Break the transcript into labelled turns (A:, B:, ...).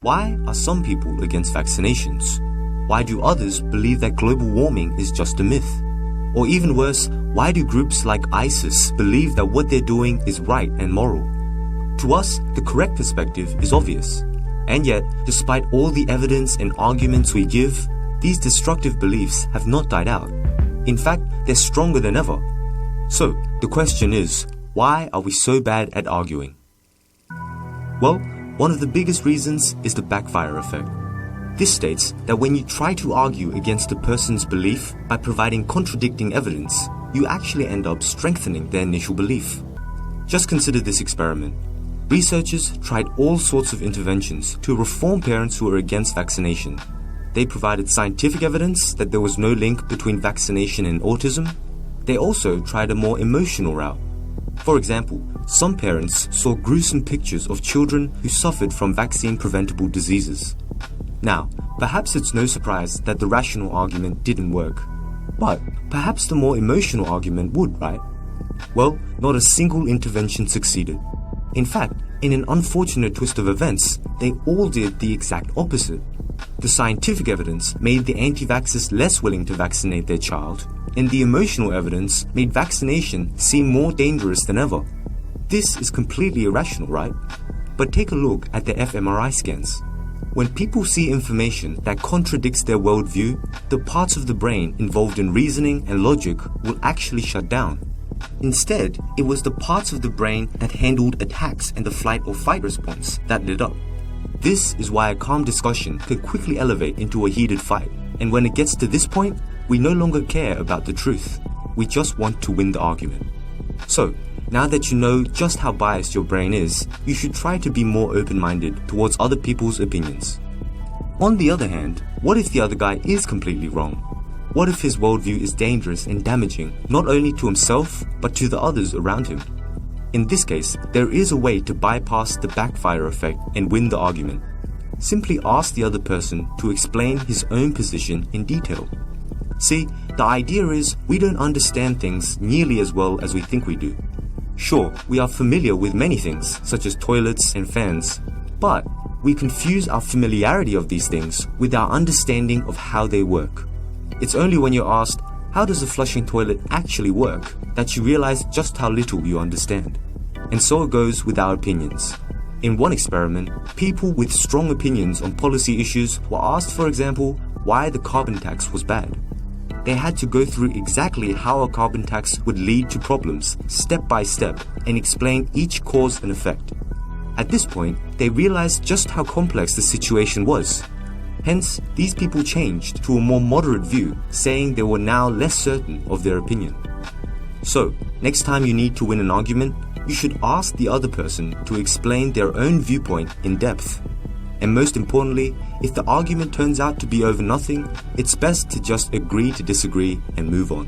A: Why are some people against vaccinations? Why do others believe that global warming is just a myth? Or even worse, why do groups like ISIS believe that what they're doing is right and moral? To us, the correct perspective is obvious. And yet, despite all the evidence and arguments we give, these destructive beliefs have not died out. In fact, they're stronger than ever. So, the question is, why are we so bad at arguing? Well, one of the biggest reasons is the backfire effect. This states that when you try to argue against a person's belief by providing contradicting evidence, you actually end up strengthening their initial belief. Just consider this experiment. Researchers tried all sorts of interventions to reform parents who were against vaccination. They provided scientific evidence that there was no link between vaccination and autism. They also tried a more emotional route. For example, some parents saw gruesome pictures of children who suffered from vaccine-preventable diseases. Now, perhaps it's no surprise that the rational argument didn't work. But perhaps the more emotional argument would, right? Well, not a single intervention succeeded. In fact, in an unfortunate twist of events, they all did the exact opposite. The scientific evidence made the anti-vaxxers less willing to vaccinate their child, and the emotional evidence made vaccination seem more dangerous than ever. This is completely irrational, right? But take a look at the fMRI scans. When people see information that contradicts their worldview, the parts of the brain involved in reasoning and logic will actually shut down. Instead, it was the parts of the brain that handled attacks and the flight or fight response that lit up. This is why a calm discussion could quickly elevate into a heated fight. And when it gets to this point, we no longer care about the truth. We just want to win the argument. So, now that you know just how biased your brain is, you should try to be more open-minded towards other people's opinions. On the other hand, what if the other guy is completely wrong? What if his worldview is dangerous and damaging, not only to himself, but to the others around him? In this case, there is a way to bypass the backfire effect and win the argument. Simply ask the other person to explain his own position in detail. See, the idea is we don't understand things nearly as well as we think we do. Sure, we are familiar with many things, such as toilets and fans, but we confuse our familiarity of these things with our understanding of how they work. It's only when you're asked, how does a flushing toilet actually work, that you realize just how little you understand. And so it goes with our opinions. In one experiment, people with strong opinions on policy issues were asked, for example, why the carbon tax was bad. They had to go through exactly how a carbon tax would lead to problems, step by step, and explain each cause and effect. At this point, they realized just how complex the situation was. Hence, these people changed to a more moderate view, saying they were now less certain of their opinion. So, next time you need to win an argument, you should ask the other person to explain their own viewpoint in depth. And most importantly, if the argument turns out to be over nothing, it's best to just agree to disagree and move on.